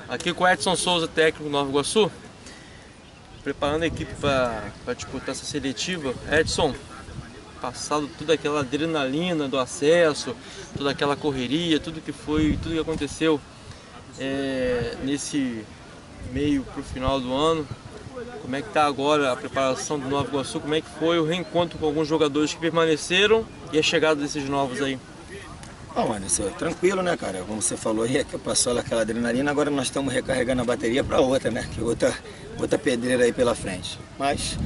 Aqui com o Edson Souza, técnico do Nova Iguaçu, preparando a equipe para disputar essa seletiva. Edson, passado toda aquela adrenalina do acesso, toda aquela correria, tudo que aconteceu nesse meio para o final do ano, como é que está agora a preparação do Nova Iguaçu? Como é que foi o reencontro com alguns jogadores que permaneceram e a chegada desses novos aí? Bom, Anderson, tranquilo, né, cara? Como você falou aí, que passou aquela adrenalina, agora nós estamos recarregando a bateria para outra, né? Que outra pedreira aí pela frente. Mas,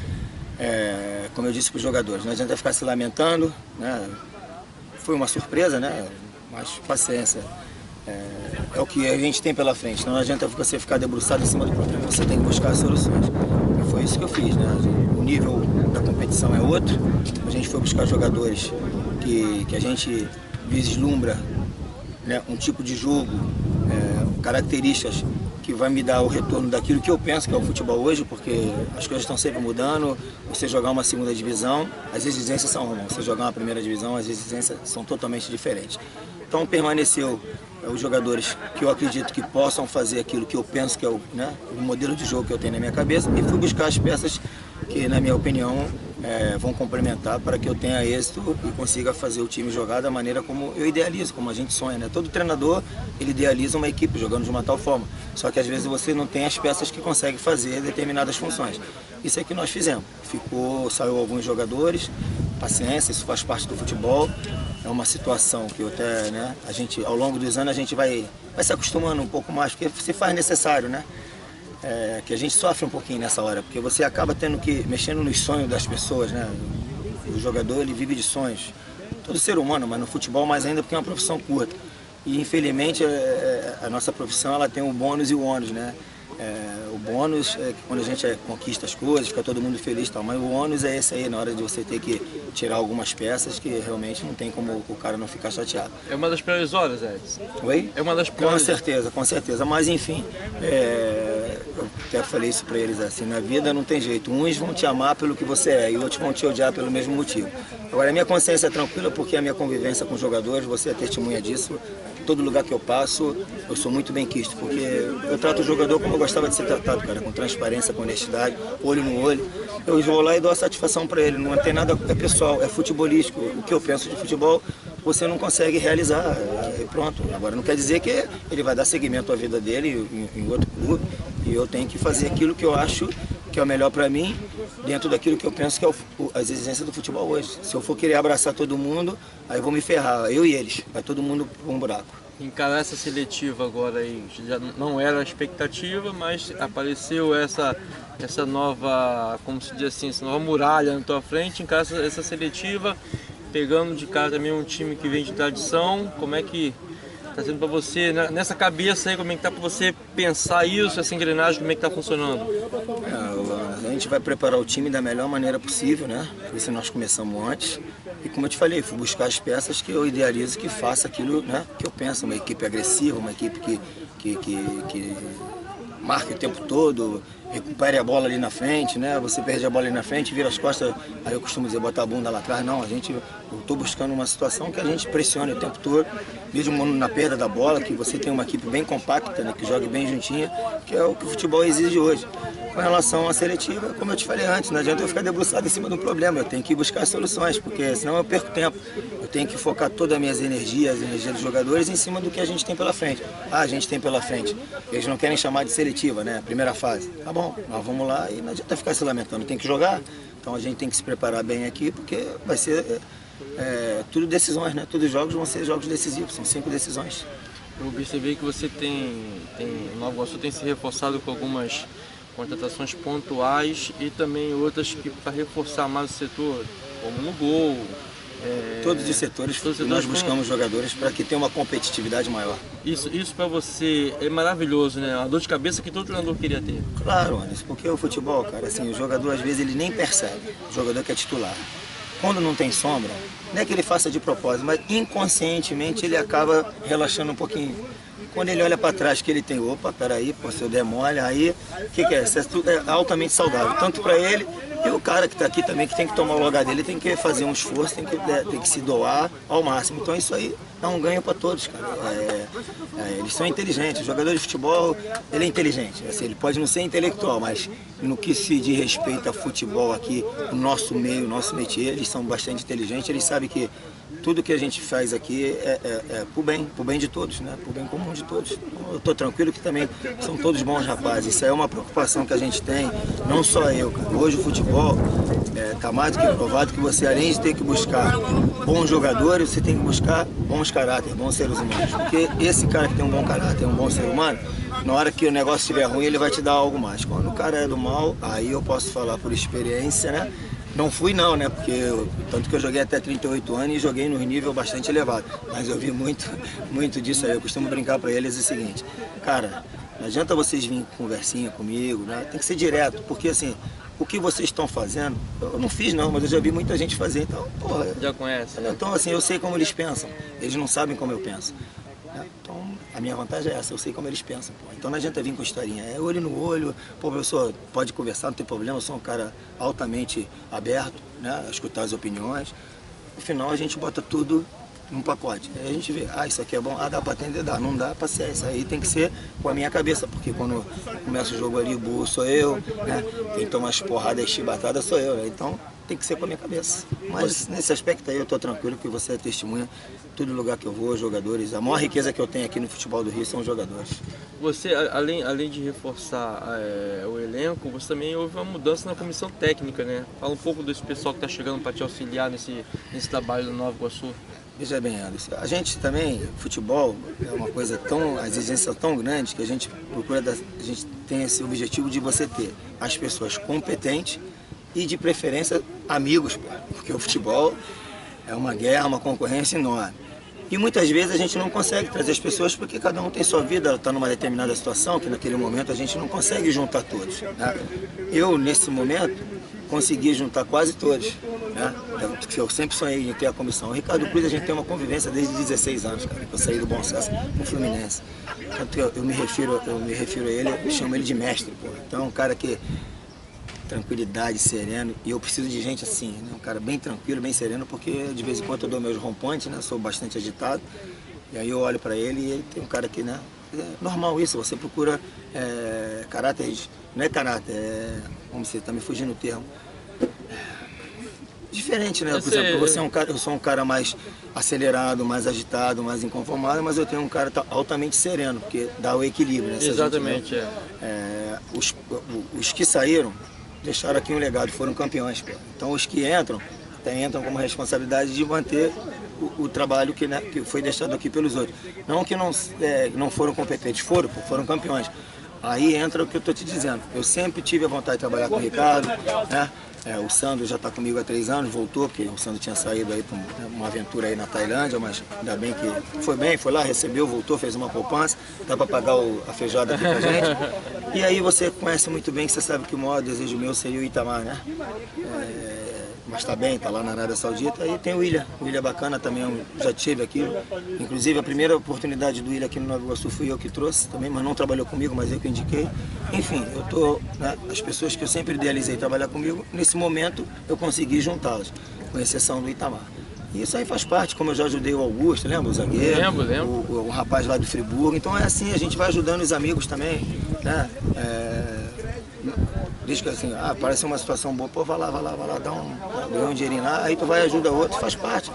como eu disse para os jogadores, não adianta ficar se lamentando, né? Foi uma surpresa, né? Mas paciência. É o que a gente tem pela frente. Não adianta você ficar debruçado em cima do problema, você tem que buscar soluções. E foi isso que eu fiz, né? O nível da competição é outro. A gente foi buscar jogadores que a gente vislumbra, né, um tipo de jogo, características que vai me dar o retorno daquilo que eu penso que é o futebol hoje, porque as coisas estão sempre mudando. Você jogar uma segunda divisão, as exigências são uma. Você jogar uma primeira divisão, as exigências são totalmente diferentes. Então permaneceu os jogadores que eu acredito que possam fazer aquilo que eu penso que é o modelo de jogo que eu tenho na minha cabeça, e fui buscar as peças que, na minha opinião, vão complementar para que eu tenha êxito e consiga fazer o time jogar da maneira como eu idealizo, como a gente sonha, né? Todo treinador, ele idealiza uma equipe jogando de uma tal forma, só que às vezes você não tem as peças que conseguem fazer determinadas funções. Isso é que nós fizemos. Saiu alguns jogadores, paciência, isso faz parte do futebol. É uma situação que até, né, a gente, ao longo dos anos, a gente vai se acostumando um pouco mais, porque se faz necessário, né? Que a gente sofre um pouquinho nessa hora, porque você acaba tendo que mexendo nos sonhos das pessoas, né? O jogador, ele vive de sonhos. Todo ser humano, mas no futebol mais ainda, porque é uma profissão curta. E infelizmente a nossa profissão, ela tem o bônus e o ônus, né? O bônus é que quando a gente conquista as coisas, fica todo mundo feliz e tal, mas o ônus é esse aí, na hora de você ter que tirar algumas peças que realmente não tem como o cara não ficar chateado. É uma das piores horas, Edson? Oi? É uma das piores. Com certeza, mas enfim, eu até falei isso pra eles assim, na vida não tem jeito, uns vão te amar pelo que você é e outros vão te odiar pelo mesmo motivo. Agora a minha consciência é tranquila porque a minha convivência com os jogadores, você é testemunha disso. Todo lugar que eu passo, eu sou muito bem quisto, porque eu trato o jogador como eu gostava de ser tratado, cara, com transparência, com honestidade, olho no olho. Eu vou lá e dou a satisfação para ele, não tem nada, é pessoal, é futebolístico. O que eu penso de futebol, você não consegue realizar, e pronto. Agora não quer dizer que ele vai dar seguimento à vida dele em outro clube, e eu tenho que fazer aquilo que eu acho que é o melhor para mim, dentro daquilo que eu penso que é as exigências do futebol hoje. Se eu for querer abraçar todo mundo, aí eu vou me ferrar, eu e eles, vai todo mundo para um buraco. Encarar essa seletiva agora aí, já não era a expectativa, mas apareceu essa nova, como se diz assim, essa nova muralha na tua frente, encarar essa seletiva, pegando de cara também um time que vem de tradição. Como é que está sendo para você, nessa cabeça aí, como é que está para você pensar isso, essa engrenagem, como é que está funcionando? A gente vai preparar o time da melhor maneira possível, né? Isso nós começamos antes. E como eu te falei, fui buscar as peças que eu idealizo que faça aquilo, né, que eu penso. Uma equipe agressiva, uma equipe que marque o tempo todo, recupere a bola ali na frente, né? Você perde a bola ali na frente, vira as costas, aí eu costumo dizer, botar a bunda lá atrás. Não, eu estou buscando uma situação que a gente pressione o tempo todo, mesmo na perda da bola, que você tem uma equipe bem compacta, né, que jogue bem juntinha, que é o que o futebol exige hoje. Com relação à seletiva, como eu te falei antes, não adianta eu ficar debruçado em cima de um problema, eu tenho que buscar soluções, porque senão eu perco tempo. Eu tenho que focar todas as minhas energias, as energias dos jogadores, em cima do que a gente tem pela frente. A gente tem pela frente. Eles não querem chamar de seletiva, né? Primeira fase. Tá bom, nós vamos lá e não adianta ficar se lamentando. Tem que jogar, então a gente tem que se preparar bem aqui, porque vai ser tudo decisões, né? Todos os jogos vão ser jogos decisivos, são 5 decisões. Eu observei que você o Nova Iguaçu tem se reforçado com algumas contratações pontuais e também outras que para reforçar mais o setor, como no gol. Todos os setores nós buscamos jogadores para que tenha uma competitividade maior. Isso para você é maravilhoso, né? A dor de cabeça que todo treinador queria ter. Claro, Anderson, porque o futebol, cara, assim, o jogador às vezes ele nem percebe, o jogador que é titular. Quando não tem sombra, não é que ele faça de propósito, mas inconscientemente ele acaba relaxando um pouquinho. Quando ele olha para trás que ele tem, opa, peraí, pô, se eu der mole, aí, o que é? Isso é altamente saudável, tanto para ele E o cara que está aqui também, que tem que tomar o lugar dele, tem que fazer um esforço, tem que se doar ao máximo. Então isso aí é um ganho para todos, cara. Eles são inteligentes. O jogador de futebol, ele é inteligente. Assim, ele pode não ser intelectual, mas no que se diz respeito a futebol aqui, o nosso meio, o nosso métier, eles são bastante inteligentes. Eles sabem que tudo que a gente faz aqui é pro bem de todos, né? Pro bem comum de todos. Eu estou tranquilo que também são todos bons rapazes. Isso aí é uma preocupação que a gente tem, não só eu, cara. Hoje o futebol está mais do que provado que você, além de ter que buscar bons jogadores, você tem que buscar bons caráteres, bons seres humanos. Porque esse cara que tem um bom caráter, um bom ser humano, na hora que o negócio estiver ruim, ele vai te dar algo mais. Quando o cara é do mal, aí eu posso falar por experiência, né? Não fui não, né? Porque tanto que eu joguei até 38 anos e joguei num nível bastante elevado. Mas eu vi muito disso aí. Eu costumo brincar para eles o seguinte: cara, não adianta vocês virem conversinha comigo, né? Tem que ser direto, porque assim, o que vocês estão fazendo, eu não fiz não, mas eu já vi muita gente fazer, então, porra. Já conhece, né? Então assim, eu sei como eles pensam, eles não sabem como eu penso. Então, a minha vantagem é essa, eu sei como eles pensam. Pô. Então não adianta vir com historinha, é olho no olho, pô, professor, pode conversar, não tem problema, eu sou um cara altamente aberto, né, a escutar as opiniões. No final a gente bota tudo num pacote. Aí a gente vê, isso aqui é bom, dá pra atender, dá, não dá, paciência. Aí tem que ser com a minha cabeça, porque quando começa o jogo ali, o burro sou eu, né, quem toma as porradas e chibatadas sou eu, né, então tem que ser com a minha cabeça. Mas nesse aspecto aí eu tô tranquilo, que você é testemunha, todo lugar que eu vou, jogadores, a maior riqueza que eu tenho aqui no futebol do Rio são os jogadores. Você, além de reforçar o elenco, você também houve uma mudança na comissão técnica, né? Fala um pouco desse pessoal que está chegando para te auxiliar nesse trabalho do Nova Iguaçu. Veja bem, Anderson, a gente também, futebol é uma coisa tão, a exigência tão grande que a gente procura, a gente tem esse objetivo de você ter as pessoas competentes e de preferência amigos, porque o futebol é uma guerra, uma concorrência enorme. E muitas vezes a gente não consegue trazer as pessoas porque cada um tem sua vida, está numa determinada situação que naquele momento a gente não consegue juntar todos. Né? Eu, nesse momento, consegui juntar quase todos. Né? Eu sempre sonhei em ter a comissão. O Ricardo Cruz, a gente tem uma convivência desde 16 anos, cara, que eu saí do Bom Sucesso com o Fluminense. Tanto que eu me refiro a ele, eu chamo ele de mestre. Pô. Então é um cara que tranquilidade, sereno, e eu preciso de gente assim, né? Um cara bem tranquilo, bem sereno, porque de vez em quando eu dou meus rompantes, né? Sou bastante agitado, e aí eu olho para ele e ele tem um cara que, né? É normal isso, você procura caráteres, não é caráter, como você está me fugindo o termo, diferente, né? Por exemplo, você é um cara, eu sou um cara mais acelerado, mais agitado, mais inconformado, mas eu tenho um cara altamente sereno, porque dá o equilíbrio, né? Exatamente, Os que saíram deixaram aqui um legado, foram campeões. Pô. Então os que entram como responsabilidade de manter o trabalho que foi deixado aqui pelos outros. Não que não foram competentes, foram campeões. Aí entra o que eu estou te dizendo. Eu sempre tive a vontade de trabalhar com o Ricardo, né? O Sandro já está comigo há 3 anos, voltou, porque o Sandro tinha saído aí para uma aventura aí na Tailândia, mas ainda bem que foi lá, recebeu, voltou, fez uma poupança, dá para pagar a feijoada aqui pra gente. E aí você conhece muito bem, que você sabe que o maior desejo meu seria o Itamar, né? Mas está bem, está lá na Arábia Saudita. E tem o William bacana também, já tive aqui. Inclusive a primeira oportunidade do William aqui no Nova Iguaçu fui eu que trouxe também, mas não trabalhou comigo, mas eu que indiquei. Enfim, eu tô, né, as pessoas que eu sempre idealizei trabalhar comigo, nesse momento eu consegui juntá-las, com exceção do Itamar. E isso aí faz parte, como eu já ajudei o Augusto, lembra? O zagueiro, lembro. O rapaz lá do Friburgo. Então é assim, a gente vai ajudando os amigos também, né? Diz que assim, parece uma situação boa, pô, vai lá, dá um dinheirinho lá, aí tu vai e ajuda outro, faz parte.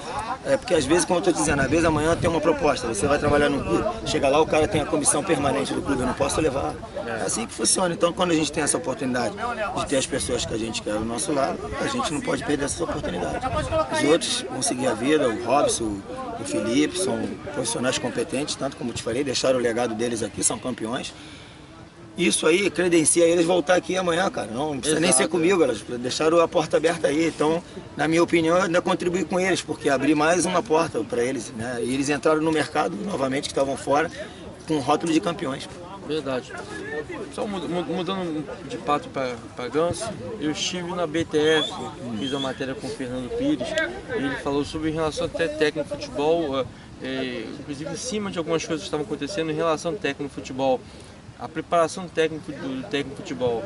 Porque às vezes, como eu estou dizendo, às vezes amanhã tem uma proposta, você vai trabalhar no clube, chega lá, o cara tem a comissão permanente do clube, eu não posso levar. É assim que funciona. Então, quando a gente tem essa oportunidade de ter as pessoas que a gente quer do nosso lado, a gente não pode perder essa oportunidade. Os outros vão seguir a vida, o Robson, o Felipe, são profissionais competentes, tanto como eu te falei, deixaram o legado deles aqui, são campeões. Isso aí credencia eles voltar aqui amanhã, cara. Não precisa nem ser comigo, elas deixaram a porta aberta aí. Então, na minha opinião, eu ainda contribuí com eles, porque abri mais uma porta para eles, né? E eles entraram no mercado, novamente, que estavam fora, com um rótulo de campeões. Verdade. Só mudando de pato para ganso, eu estive na BTF, fiz uma matéria com o Fernando Pires, e ele falou sobre relação até técnico no futebol, inclusive em cima de algumas coisas que estavam acontecendo em relação técnico no futebol. a preparação técnica do técnico de futebol,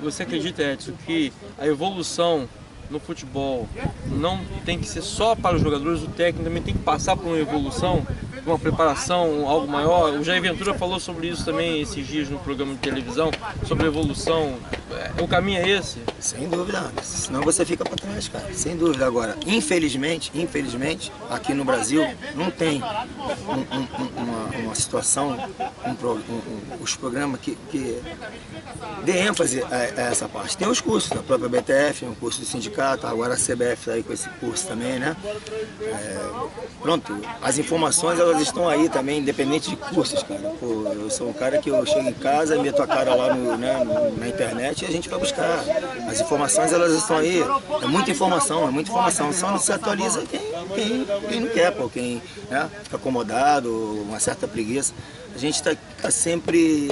você acredita, Edson, que a evolução no futebol não tem que ser só para os jogadores, o técnico também tem que passar por uma evolução, uma preparação, algo maior? O Jair Ventura falou sobre isso também esses dias no programa de televisão, sobre evolução. O caminho é esse? Sem dúvida, senão você fica para trás, cara, sem dúvida. Agora, infelizmente, aqui no Brasil não tem uma situação, os programas que dê ênfase a essa parte. Tem os cursos da própria BTF, um curso do sindicato, agora a CBF está aí com esse curso também, né? Pronto, as informações elas estão aí também, independente de cursos, cara. Pô, eu sou um cara que eu chego em casa, meto a cara lá na internet e a gente vai buscar. As informações elas estão aí, é muita informação, só não se atualiza quem não quer, pô, quem fica acomodado, uma certa preguiça. A gente está sempre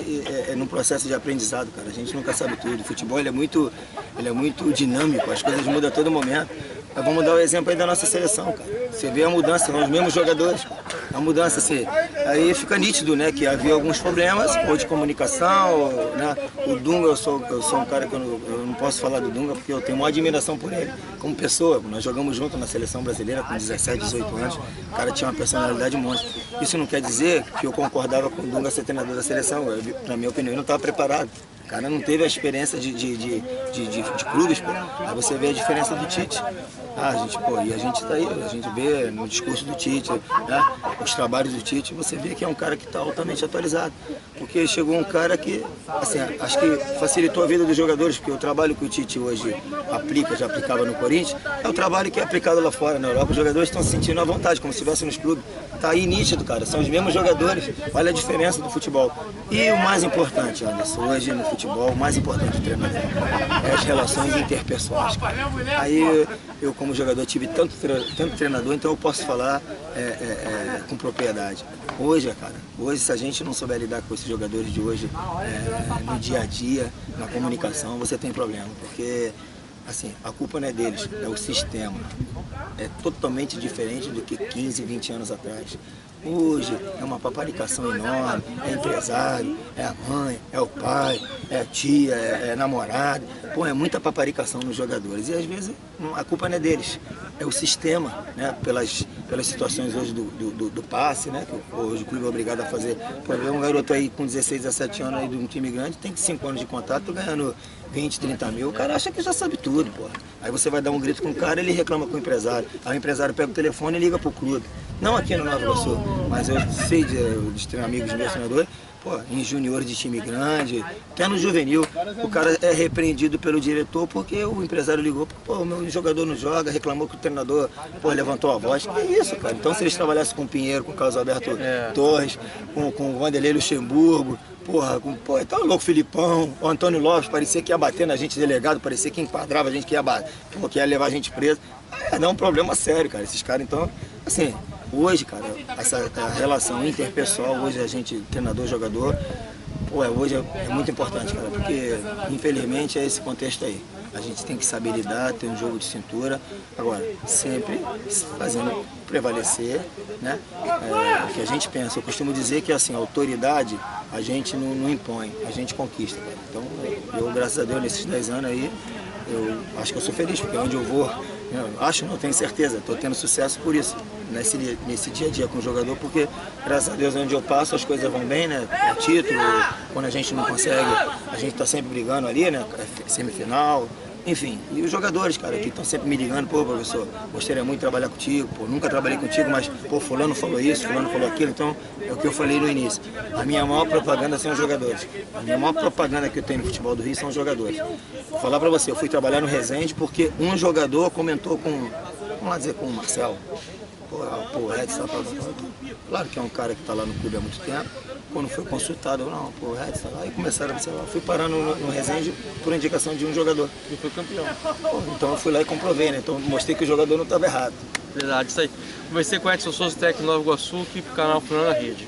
num processo de aprendizado, cara. A gente nunca sabe tudo. O futebol ele é muito dinâmico, as coisas mudam a todo momento. Mas vamos dar o exemplo aí da nossa seleção, cara. Você vê a mudança, são os mesmos jogadores. A mudança, assim, aí fica nítido, né, que havia alguns problemas, ou de comunicação, né. O Dunga, eu sou um cara que eu não posso falar do Dunga, porque eu tenho uma admiração por ele como pessoa. Nós jogamos junto na seleção brasileira com 17, 18 anos. O cara tinha uma personalidade monstro. Isso não quer dizer que eu concordava com o Dunga ser treinador da seleção. Na minha opinião, ele não estava preparado. O cara não teve a experiência de clubes, pô. Aí você vê a diferença do Tite. E a gente tá aí, a gente vê no discurso do Tite, né, os trabalhos do Tite, você vê que é um cara que está altamente atualizado. Porque chegou um cara que, assim, acho que facilitou a vida dos jogadores, porque o trabalho que o Tite hoje já aplicava no Corinthians, é o trabalho que é aplicado lá fora, na Europa. Os jogadores estão se sentindo à vontade, como se estivessem nos clubes. Tá aí nítido, cara, são os mesmos jogadores. Olha a diferença do futebol. E o mais importante, Anderson, hoje no futebol, o mais importante do treinador é as relações interpessoais, cara. Aí eu como jogador tive tanto treinador, então eu posso falar com propriedade. Hoje, cara, se a gente não souber lidar com esses jogadores de hoje, no dia a dia, na comunicação, você tem problema, porque assim, a culpa não é deles, é o sistema. É totalmente diferente do que 15, 20 anos atrás. Hoje é uma paparicação enorme, é empresário, é a mãe, é o pai, é a tia, é namorado. Pô, é muita paparicação nos jogadores e às vezes a culpa não é deles, é o sistema, né? Pelas situações hoje do passe, né? Que hoje o clube é obrigado a fazer. Pô, um garoto aí com 16, 17 anos aí de um time grande, tem 5 anos de contrato, ganhando 20, 30 mil, o cara acha que já sabe tudo, pô. Aí você vai dar um grito com o cara, ele reclama com o empresário. Aí o empresário pega o telefone e liga pro clube. Não aqui no Nova Iguaçu, mas eu sei de amigos meus treinadores, pô, em juniores de time grande, até no juvenil, o cara é repreendido pelo diretor porque o empresário ligou, pô, o meu jogador não joga, reclamou que o treinador, pô, levantou a voz. Que isso, cara? Então se eles trabalhassem com o Pinheiro, com o Carlos Alberto Torres, com o Vanderlei Luxemburgo, tá louco, Filipão, o Antônio Lopes, parecia que ia bater na gente, delegado, parecia que enquadrava a gente, que ia levar a gente preso. Dá um problema sério, cara, esses caras, então, assim, hoje, cara, essa relação interpessoal, hoje a gente, treinador, jogador, hoje é muito importante, cara, porque infelizmente é esse contexto aí. A gente tem que saber lidar, ter um jogo de cintura, agora, sempre fazendo prevalecer, né, o que a gente pensa. Eu costumo dizer que, assim, a autoridade a gente não impõe, a gente conquista, cara. Então, eu, graças a Deus, nesses 10 anos aí, eu acho que eu sou feliz, porque onde eu vou, não tenho certeza, estou tendo sucesso por isso, nesse dia a dia com o jogador, porque graças a Deus onde eu passo as coisas vão bem, né, título, quando a gente não consegue, a gente está sempre brigando ali, né, semifinal, enfim, e os jogadores, cara, que estão sempre me ligando, pô, professor, gostaria muito de trabalhar contigo, pô, nunca trabalhei contigo, mas, pô, fulano falou isso, fulano falou aquilo, então é o que eu falei no início. A minha maior propaganda são os jogadores. A minha maior propaganda que eu tenho no futebol do Rio são os jogadores. Vou falar pra você, eu fui trabalhar no Resende porque um jogador comentou com o Marcelo, o Edson, claro que é um cara que está lá no clube há muito tempo. Quando foi consultado, o Edson, aí começaram a observar. Fui parar no Resende por indicação de um jogador. E foi campeão. Então eu fui lá e comprovei, né? Então mostrei que o jogador não estava errado. Verdade, isso aí. Conversei com o Edson Souza, técnico Nova Iguaçu, aqui pro canal Fernando da Rede.